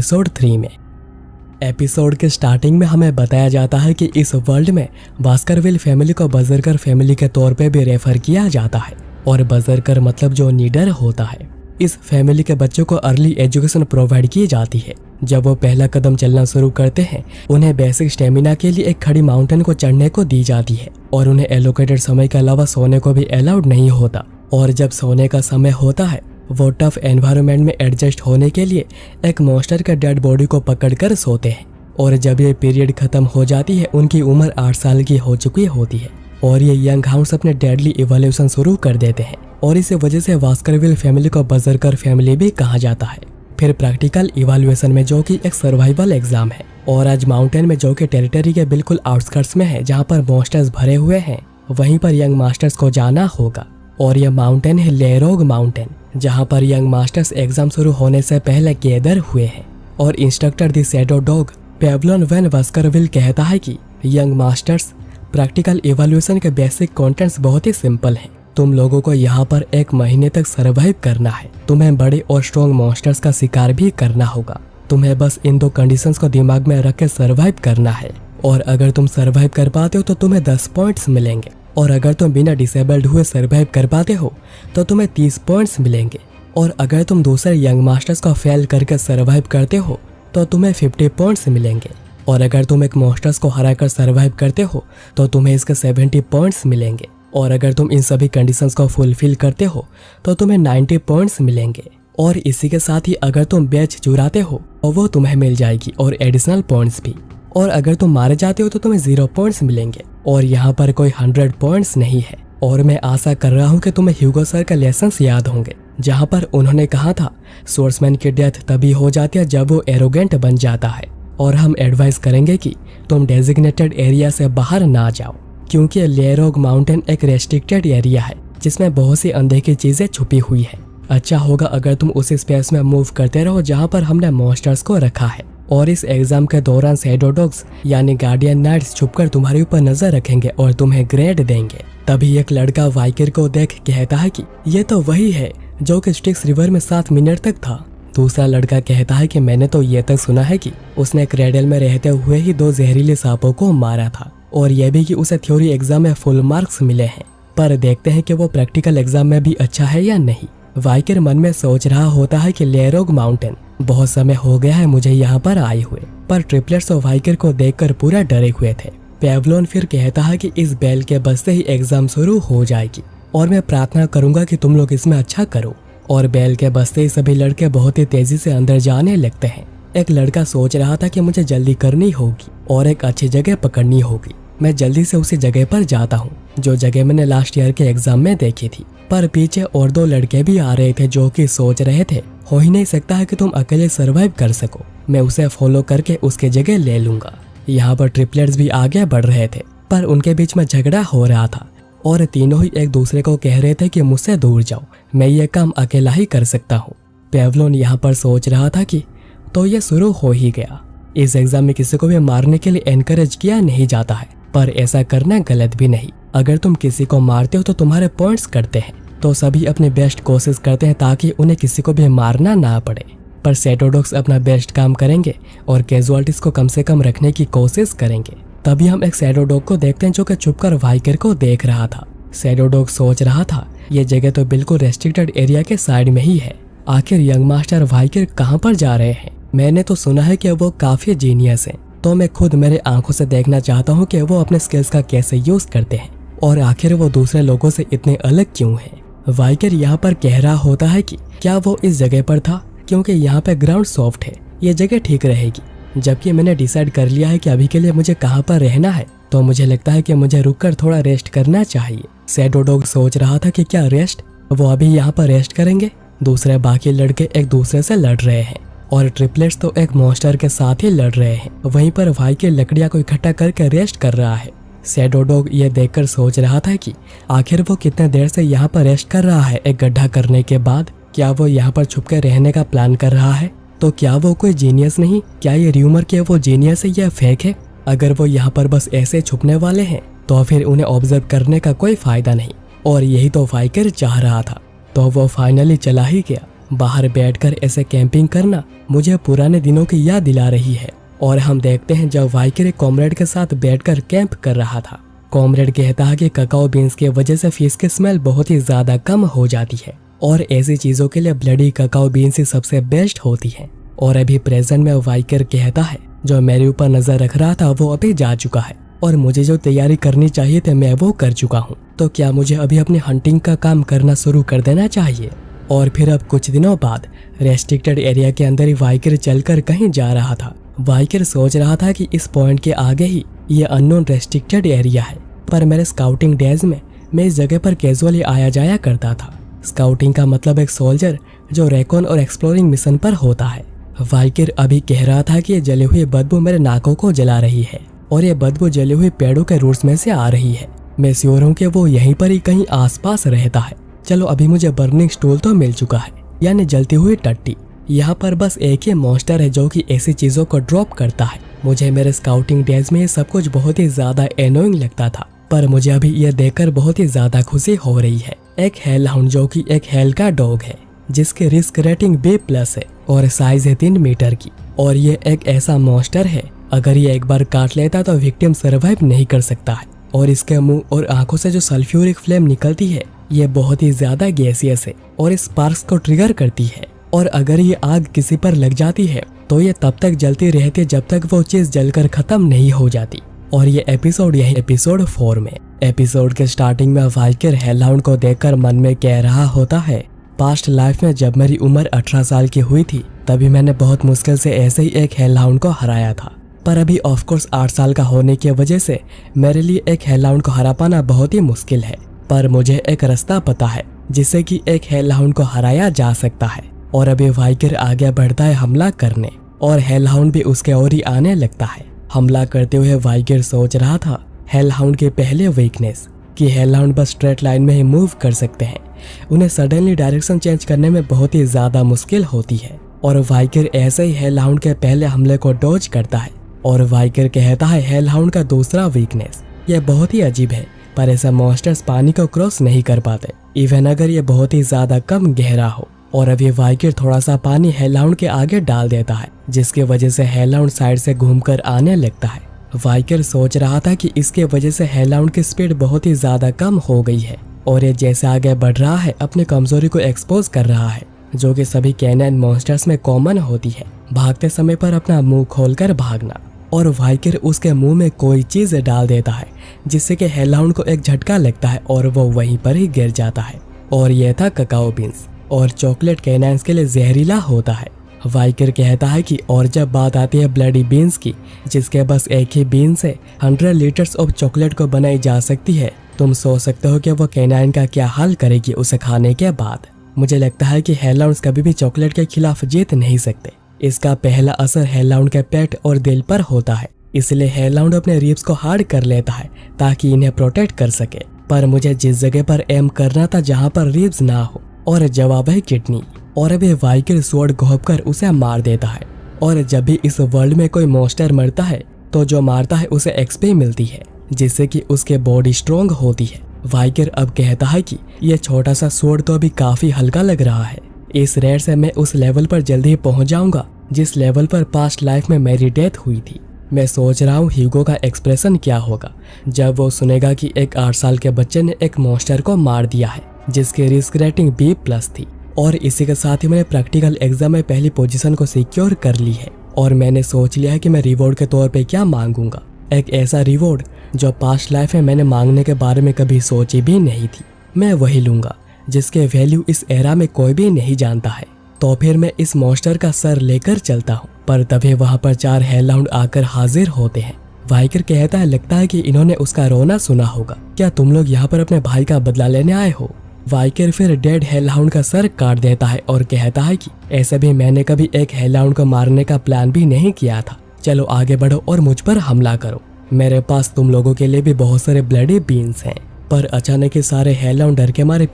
Episode 3 में। Episode के starting में हमें बताया जाता है कि इस वर्ल्ड में बास्करविल फैमिली को बजरकर फैमिली के तौर पे भी रेफर किया जाता है और बजरकर मतलब जो नीडर होता है। इस फैमिली के बच्चों को अर्ली एजुकेशन प्रोवाइड की जाती है। जब वो पहला कदम चलना शुरू करते हैं उन्हें बेसिक स्टेमिना के लिए एक खड़ी माउंटेन को चढ़ने को दी जाती है और उन्हें एलोकेटेड समय के अलावा सोने को भी अलाउड नहीं होता। और जब सोने का समय होता है वो टफ एनवायरनमेंट में एडजस्ट होने के लिए एक मॉन्स्टर के डेड बॉडी को पकड़कर सोते हैं। और जब ये पीरियड खत्म हो जाती है उनकी उम्र 8 साल की हो चुकी होती है और ये यंग हाउंड्स अपने डेडली इवोल्यूशन शुरू कर देते हैं और इसी वजह से बास्करविल फैमिली को बजरकर फैमिली भी कहा जाता है। फिर प्रैक्टिकल इवोल्यूशन में जो कि एक सर्वाइवल एग्जाम है और आज माउंटेन में जो कि टेरिटरी के बिल्कुल आउटस्कर्ट्स में है जहाँ पर मॉन्स्टर्स भरे हुए हैं वहीं पर यंग मास्टर्स को जाना होगा। और यह माउंटेन है लेरोग माउंटेन जहाँ पर यंग मास्टर्स एग्जाम शुरू होने से पहले गैदर हुए हैं। और instructor the shadow dog Pavlon van Baskerville कहता है कि यंग मास्टर्स प्रैक्टिकल इवोल्यूशन के बेसिक कंटेंट्स बहुत ही सिंपल हैं। तुम लोगों को यहाँ पर 1 महीने तक सरवाइव करना है। तुम्हें बड़े और स्ट्रॉन्ग मॉन्स्टर्स का शिकार भी करना होगा। तुम्हें बस इन 2 कंडीशंस को दिमाग में रख के सरवाइव करना है और अगर तुम सरवाइव कर पाते हो तो तुम्हें 10 पॉइंट्स मिलेंगे और अगर तुम बिना डिसेबल्ड हुए सरवाइव कर पाते हो तो तुम्हें 30 पॉइंट्स मिलेंगे और अगर तुम दूसरे यंग मास्टर्स को फेल करके सरवाइव करते हो तो तुम्हें 50 पॉइंट्स मिलेंगे और अगर तुम एक मॉन्स्टर्स को हराकर सरवाइव करते हो तो तुम्हें इसके 70 पॉइंट्स मिलेंगे और अगर तुम इन सभी कंडीशंस को फुलफिल करते हो तो तुम्हें 90 पॉइंट्स मिलेंगे। और इसी के साथ ही अगर तुम बैच चुराते हो तो वो तुम्हें मिल जाएगी और एडिशनल पॉइंट्स भी। और अगर तुम मारे जाते हो तो तुम्हें 0 पॉइंट्स मिलेंगे और यहाँ पर कोई 100 पॉइंट्स नहीं है। और मैं आशा कर रहा हूँ कि तुम्हें ह्यूगो सर का लेसन्स याद होंगे जहाँ पर उन्होंने कहा था सोर्समैन की डेथ तभी हो जाती है जब वो एरोगेंट बन जाता है। और हम एडवाइस करेंगे कि तुम डेजिग्नेटेड एरिया से बाहर ना जाओ क्योंकि लेरोग माउंटेन एक रेस्ट्रिक्टेड एरिया है जिसमें बहुत सी अनदेखी चीजें छुपी हुई है। अच्छा होगा अगर तुम उस स्पेस में मूव करते रहो जहाँ पर हमने मॉन्स्टर्स को रखा है। और इस एग्जाम के दौरान शैडो डॉग्स यानी गार्डियन नाइट्स छुपकर तुम्हारे ऊपर नजर रखेंगे और तुम्हें ग्रेड देंगे। तभी एक लड़का वाइकर को देख कहता है कि ये तो वही है जो कि स्टिक्स रिवर में 7 मिनट तक था। दूसरा लड़का कहता है कि मैंने तो ये तक सुना है कि उसने क्रेडल में रहते हुए ही 2 जहरीले सांपों को मारा था और यह भी कि उसे थ्योरी एग्जाम में फुल मार्क्स मिले हैं। पर देखते हैं कि वो प्रैक्टिकल एग्जाम में भी अच्छा है या नहीं। वाइकर मन में सोच रहा होता है कि लेरोग माउंटेन बहुत समय हो गया है मुझे यहाँ पर आए हुए। पर ट्रिपलेट्स और वाइकर को देखकर पूरा डरे हुए थे। पेवलोन फिर कहता है कि इस बेल के बजते ही एग्जाम शुरू हो जाएगी और मैं प्रार्थना करूंगा कि तुम लोग इसमें अच्छा करो। और बेल के बजते ही सभी लड़के बहुत ही तेजी से अंदर जाने लगते हैं। एक लड़का सोच रहा था कि मुझे जल्दी करनी होगी और एक अच्छी जगह पकड़नी होगी। मैं जल्दी से उसी जगह पर जाता हूँ जो जगह मैंने लास्ट ईयर के एग्जाम में देखी थी। पर पीछे और 2 लड़के भी आ रहे थे जो कि सोच रहे थे हो ही नहीं सकता है कि तुम अकेले सरवाइव कर सको। मैं उसे फॉलो करके उसके जगह ले लूंगा। यहाँ पर ट्रिपलेट्स भी आगे बढ़ रहे थे पर उनके बीच में झगड़ा हो रहा था और तीनों ही एक दूसरे को कह रहे थे कि मुझसे दूर जाओ, मैं ये काम अकेला ही कर सकता हूँ। पेवलोन यहाँ पर सोच रहा था कि तो ये शुरू हो ही गया। इस एग्जाम में किसी को भी मारने के लिए एनकरेज किया नहीं जाता है पर ऐसा करना गलत भी नहीं। अगर तुम किसी को मारते हो तो तुम्हारे पॉइंट्स करते हैं तो सभी अपने बेस्ट कोशिश करते हैं ताकि उन्हें किसी को भी मारना ना पड़े। पर शैडो डॉग्स अपना बेस्ट काम करेंगे और कैजुअलिटीज को कम से कम रखने की कोशिश करेंगे। तभी हम एक शैडो डॉग को देखते हैं जो कि छुपकर वाइकर को देख रहा था। शैडो डॉग सोच रहा था ये जगह तो बिल्कुल रेस्ट्रिक्टेड एरिया के साइड में ही है। आखिर यंग मास्टर वाइकर कहाँ पर जा रहे हैं? मैंने तो सुना है कि वो काफी जीनियस हैं तो मैं खुद मेरे आंखों से देखना चाहता हूँ कि वो अपने स्किल्स का कैसे यूज करते हैं और आखिर वो दूसरे लोगों से इतने अलग क्यों हैं। वाइकर यहाँ पर कह रहा होता है कि क्या वो इस जगह पर था क्योंकि यहाँ पे ग्राउंड सॉफ्ट है, ये जगह ठीक रहेगी। जबकि मैंने डिसाइड कर लिया है कि अभी के लिए मुझे कहाँ पर रहना है तो मुझे लगता है कि मुझे रुककर थोड़ा रेस्ट करना चाहिए। शैडो डॉग सोच रहा था कि क्या रेस्ट, वो अभी यहाँ पर रेस्ट करेंगे। दूसरे बाकी लड़के एक दूसरे से लड़ रहे हैं और ट्रिपलेट्स तो एक मॉन्स्टर के साथ ही लड़ रहे हैं। वहीं पर वाइकर लकड़ियाँ को इकट्ठा करके रेस्ट कर रहा है। शैडो डॉग ये देखकर सोच रहा था कि आखिर वो कितने देर से यहाँ पर रेस्ट कर रहा है एक गड्ढा करने के बाद। क्या वो यहाँ पर छुपकर रहने का प्लान कर रहा है? तो क्या वो कोई जीनियस नहीं? क्या ये र्यूमर कि वो जीनियस है या फेक है? अगर वो यहाँ पर बस ऐसे छुपने वाले हैं तो फिर उन्हें ऑब्जर्व करने का कोई फायदा नहीं और यही तो वाइकर चाह रहा था। तो वो फाइनली चला ही गया बाहर बैठकर ऐसे कैंपिंग करना मुझे पुराने दिनों की याद दिला रही है। और हम देखते हैं जब वाइकर एक कॉमरेड के साथ बैठकर कैंप कर रहा था। कॉमरेड कहता है कि ककाओ बीन्स की वजह से फिश की स्मेल बहुत ही ज्यादा कम हो जाती है और ऐसी चीजों के लिए ब्लडी ककाओ बीन्स ही सबसे बेस्ट होती है। और अभी प्रेजेंट में वाइकर कहता है जो मेरे ऊपर नजर रख रहा था वो अभी जा चुका है और मुझे जो तैयारी करनी चाहिए थी मैं वो कर चुका हूँ। तो क्या मुझे अभी अपनी हंटिंग का काम करना शुरू कर देना चाहिए? और फिर अब कुछ दिनों बाद रेस्ट्रिक्टेड एरिया के अंदर ही वाइकर चलकर कहीं जा रहा था। वाइकर सोच रहा था कि इस पॉइंट के आगे ही ये अननोन रेस्ट्रिक्टेड एरिया है, पर मेरे स्काउटिंग डेज में मैं इस जगह पर कैजुअली आया जाया करता था। स्काउटिंग का मतलब एक सोल्जर जो रेकॉन और एक्सप्लोरिंग मिशन पर होता है। वाइकर अभी कह रहा था कि ये जली हुई बदबू मेरे नाकों को जला रही है और ये बदबू जली हुई पेड़ों के रूट्स में से आ रही है। मैं श्योर हूँ कि वो यहीं पर ही कहीं आसपास रहता है। चलो अभी मुझे बर्निंग स्टूल तो मिल चुका है, यानी जलती हुई टट्टी। यहाँ पर बस एक ही मॉन्स्टर है जो कि ऐसी चीजों को ड्रॉप करता है। मुझे मेरे स्काउटिंग डेज में ये सब कुछ बहुत ही ज्यादा एनोइंग लगता था, पर मुझे अभी ये देखकर बहुत ही ज्यादा खुशी हो रही है। एक हेल हाउंड जो कि एक हेल का डॉग है जिसकी रिस्क रेटिंग B+ है और साइज है 3 मीटर की। और ये एक ऐसा मॉन्स्टर है अगर ये एक बार काट लेता तो विक्टिम सर्वाइव नहीं कर सकता है। और इसके मुंह और आंखों से जो सल्फ्यूरिक फ्लेम निकलती है ये बहुत ही ज्यादा गैसियस है और स्पार्क्स को ट्रिगर करती है। और अगर ये आग किसी पर लग जाती है तो ये तब तक जलती रहती है जब तक वो चीज जलकर खत्म नहीं हो जाती। और ये एपिसोड यही एपिसोड 4 में। एपिसोड के स्टार्टिंग में वाइकर हेलहाउंड को देखकर मन में कह रहा होता है, पास्ट लाइफ में जब मेरी उम्र 18 साल की हुई थी तभी मैंने बहुत मुश्किल से ऐसे ही एक हेलहाउंड को हराया था। पर अभी ऑफकोर्स 8 साल का होने की वजह से मेरे लिए एक हेलहाउंड को हरा पाना बहुत ही मुश्किल है, पर मुझे एक रास्ता पता है जिससे कि एक हेलहाउंड को हराया जा सकता है। और अभी वाइकर आगे बढ़ता है हमला करने और हेलहाउंड भी उसके ओर ही आने लगता है। हमला करते हुए वाइकर सोच रहा था हेलहाउंड की पहले वीकनेस कि हेलहाउंड बस स्ट्रेट लाइन में ही मूव कर सकते हैं, उन्हें सडनली डायरेक्शन चेंज करने में बहुत ही ज्यादा मुश्किल होती है। और वाइकर ऐसे ही हेलहाउंड के पहले हमले को डॉज करता है। और वाइकर कहता है हेलहाउंड का दूसरा वीकनेस यह बहुत ही अजीब है, पर ऐसा मॉन्स्टर्स पानी को क्रॉस नहीं कर पाते, इवन अगर ये बहुत ही ज्यादा कम गहरा हो। और अभी वाइकर थोड़ा सा पानी हेलहाउंड के आगे डाल देता है जिसकी वजह से हेलहाउंड साइड से घूमकर आने लगता है। वाइकर सोच रहा था कि इसके वजह से हेलहाउंड की स्पीड बहुत ही ज्यादा कम हो गई है और ये जैसे आगे बढ़ रहा है अपनी कमजोरी को एक्सपोज कर रहा है जो कि सभी कैनाइन मॉन्स्टर्स में कॉमन होती है, भागते समय पर अपना मुंह खोलकर भागना। और वाइकर उसके मुंह में कोई चीज डाल देता है जिससे कि हेलहाउंड को एक झटका लगता है और वो वहीं पर ही गिर जाता है। और यह था ककाओ बीन्स और चॉकलेट कैनाइंस के लिए जहरीला होता है। वाइकर कहता है कि और जब बात आती है ब्लडी बीन्स की जिसके बस एक ही बीन से 100 लीटर्स ऑफ चॉकलेट को बनाई जा सकती है, तुम सोच सकते हो कि वो कैनाइन का क्या हाल करेगी उसे खाने के बाद। मुझे लगता है कि हेलहाउंड्स कभी भी चॉकलेट के खिलाफ जीत नहीं सकते। इसका पहला असर हेलहाउंड के पेट और दिल पर होता है, इसलिए हेलहाउंड अपने रिब्स को हार्ड कर लेता है ताकि इन्हें प्रोटेक्ट कर सके। पर मुझे जिस जगह पर एम करना था जहाँ पर रिब्स ना हो, और जवाब है किडनी। और अभी वाइकर स्वॉर्ड घोंपकर उसे मार देता है। और जब भी इस वर्ल्ड में कोई मॉन्स्टर मरता है तो जो मारता है उसे एक्सपी मिलती है जिससे कि उसके बॉडी स्ट्रॉन्ग होती है। वाइकर अब कहता है कि यह छोटा सा स्वॉर्ड तो अभी काफी हल्का लग रहा है, इस रेड से मैं उस लेवल पर जल्दी ही पहुंच जाऊंगा जिस लेवल पर पास्ट लाइफ में मेरी डेथ हुई थी। मैं सोच रहा हूँ ह्यूगो का एक्सप्रेशन क्या होगा जब वो सुनेगा कि एक 8 साल के बच्चे ने एक मॉन्स्टर को मार दिया है जिसकी रिस्क रेटिंग B+ थी। और इसी के साथ ही मैंने प्रैक्टिकल एग्जाम में पहली पोजीशन को सिक्योर कर ली है और मैंने सोच लिया है कि मैं रिवॉर्ड के तौर पे क्या मांगूंगा। एक ऐसा रिवॉर्ड जो पास्ट लाइफ में मैंने मांगने के बारे में कभी सोची भी नहीं थी। मैं वही लूंगा जिसके वैल्यू इस एरा में कोई भी नहीं जानता है। तो फिर मैं इस मॉन्स्टर का सर लेकर चलता हूँ, पर तभी वहाँ पर 4 हेलहाउंड आकर हाजिर होते हैं। वाइकर कहता है लगता है कि इन्होंने उसका रोना सुना होगा, क्या तुम लोग यहाँ पर अपने भाई का बदला लेने आए हो? वाइकर फिर डेड हेलहाउंड का सर काट देता है और कहता है कि ऐसे भी मैंने कभी एक हेलहाउंड को मारने का प्लान भी नहीं किया था, चलो आगे बढ़ो और मुझ पर हमला करो, मेरे पास तुम लोगों के लिए भी बहुत सारे ब्लडी बीन्स हैं। पर अचानक ही सारे हेलहाउंड डर के मारे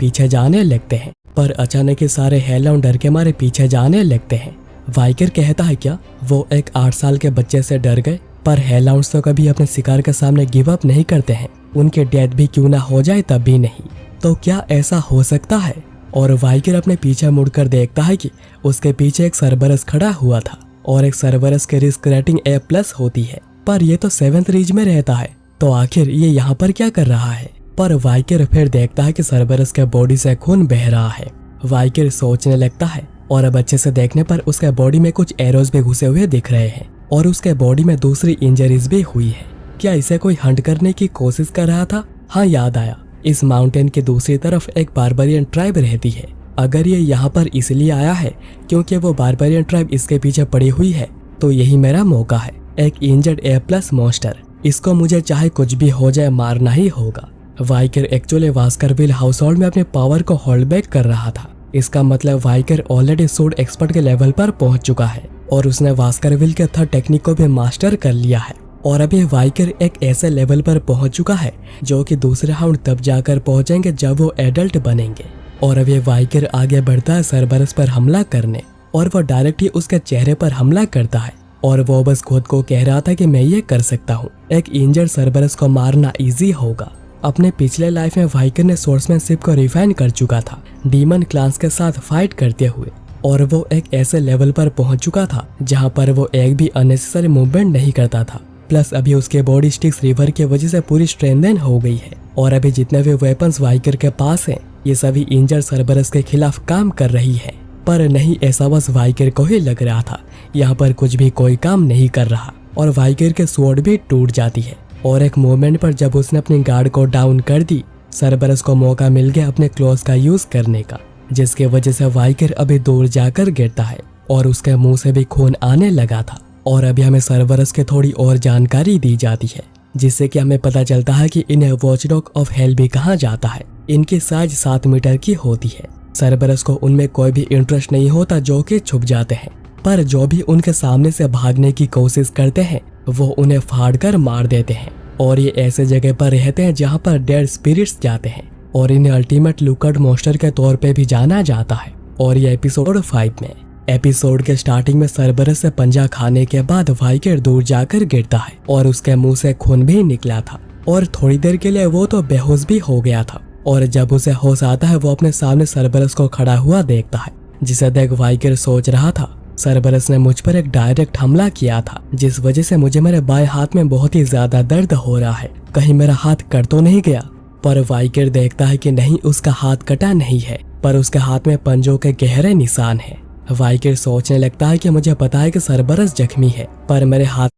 पीछे जाने लगते हैं। वाइकर कहता है क्या वो एक 8 साल के बच्चे से डर गए? पर हेलहाउंड्स तो कभी अपने शिकार के सामने गिव अप नहीं करते हैं, उनके डेथ भी क्यों ना हो जाए तब भी नहीं। तो क्या ऐसा हो सकता है और वाइकर अपने पीछे मुड़कर देखता है कि उसके पीछे एक सरबरस खड़ा हुआ था और एक सरबरस की रिस्क रेटिंग A+ होती है, पर ये तो 7th रीज में रहता है, तो आखिर ये यहाँ पर क्या कर रहा है। पर वाइकर फिर देखता है कि सरबरस के बॉडी से खून बह रहा है। वाइकर सोचने लगता है और अब अच्छे से देखने पर उसके बॉडी में कुछ एरोज भी घुसे हुए दिख रहे हैं और उसके बॉडी में दूसरी इंजरीज भी हुई है। क्या इसे कोई हंट करने की कोशिश कर रहा था? हाँ, याद आया, इस माउंटेन की दूसरी तरफ एक बारबरियन ट्राइब रहती है। अगर ये यहाँ पर इसलिए आया है क्योंकि वो बारबरियन ट्राइब इसके पीछे पड़ी हुई है, तो यही मेरा मौका है। एक इंजर्ड A+ मॉन्स्टर, इसको मुझे चाहे कुछ भी हो जाए मारना ही होगा। वाइकर एक्चुअली वास्करविल हाउस होल्ड में अपने पावर को होल्ड बैक कर रहा था। इसका मतलब वाइकर ऑलरेडी सूट एक्सपर्ट के लेवल पर पहुंच चुका है और उसने वास्करविल के थर्ड टेक्निक को भी मास्टर कर लिया है। और अभी वाइकर एक ऐसे लेवल पर पहुंच चुका है जो कि दूसरे राउंड तब जाकर पहुंचेंगे जब वो एडल्ट बनेंगे। और अभी वाइकर आगे बढ़ता है सरबरस पर हमला करने और वो डायरेक्ट ही उसके चेहरे पर हमला करता है और वो बस खुद को कह रहा था कि मैं ये कर सकता हूँ। एक इंजर्ड सरबरस को मारना इजी होगा। अपने पिछले लाइफ में वाइकर ने सोर्समैनशिप को रिफाइन कर चुका था डीमन क्लान्स के साथ फाइट करते हुए, और वो एक ऐसे लेवल पर पहुंच चुका था जहां पर वो एक भी अननेसेसरी मूवमेंट नहीं करता था। प्लस अभी उसके बॉडी स्टिक्स रिवर की वजह से पूरी स्ट्रेंथन हो गई है और अभी जितने भी वेपन्स वाइकर के पास हैं ये सभी इंजर्ड सरबरस के खिलाफ काम कर रही है। पर नहीं, ऐसा बस वाइकर को ही लग रहा था। यहाँ पर कुछ भी कोई काम नहीं कर रहा और वाइकर के स्वॉर्ड भी टूट जाती है। और एक मोमेंट पर जब उसने अपनी गार्ड को डाउन कर दी, सरबरस को मौका मिल गया अपने क्लोज का यूज करने का, जिसके वजह से वाइकर अभी दूर जाकर गिरता है और उसके मुंह से भी खून आने लगा था। और अभी हमें सरबरस के थोड़ी और जानकारी दी जाती है जिससे कि हमें पता चलता है कि इन्हें वॉचडॉग ऑफ हेल भी कहा जाता है। इनकी साइज 7 मीटर की होती है। सरबरस को उनमें कोई भी इंटरेस्ट नहीं होता जो कि छुप जाते हैं, पर जो भी उनके सामने से भागने की कोशिश करते हैं वो उन्हें फाड़ कर मार देते हैं। और ये ऐसे जगह पर रहते हैं जहाँ पर डेड स्पिरिट्स जाते हैं और इन्हें अल्टीमेट लुकआउट मॉन्स्टर के तौर पे भी जाना जाता है। और ये एपिसोड 5 में, एपिसोड के स्टार्टिंग में सरबरस से पंजा खाने के बाद वाइकर दूर जाकर गिरता है और उसके मुंह से खून भी निकला था और थोड़ी देर के लिए वो तो बेहोश भी हो गया था। और जब उसे होश आता है वो अपने सामने सरबरस को खड़ा हुआ देखता है, जिसे देख वाइकर सोच रहा था सरबरस ने मुझ पर एक डायरेक्ट हमला किया था जिस वजह से मुझे मेरे बाएं हाथ में बहुत ही ज्यादा दर्द हो रहा है, कहीं मेरा हाथ कट तो नहीं गया। पर वाइकर देखता है कि नहीं, उसका हाथ कटा नहीं है, पर उसके हाथ में पंजों के गहरे निशान हैं। वाइकर सोचने लगता है कि मुझे पता है कि सरबरस जख्मी है, पर मेरे हाथ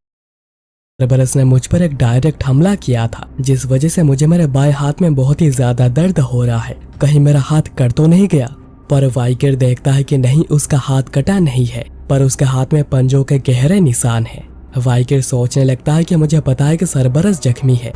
सरबरस ने मुझ पर एक डायरेक्ट हमला किया था जिस वजह से मुझे मेरे बाएं हाथ में बहुत ही ज्यादा दर्द हो रहा है, कहीं मेरा हाथ कट तो नहीं गया। पर वाइकर देखता है कि नहीं, उसका हाथ कटा नहीं है, पर उसके हाथ में पंजों के गहरे निशान हैं। वाइकर सोचने लगता है कि मुझे पता है कि सरबरस जख्मी है,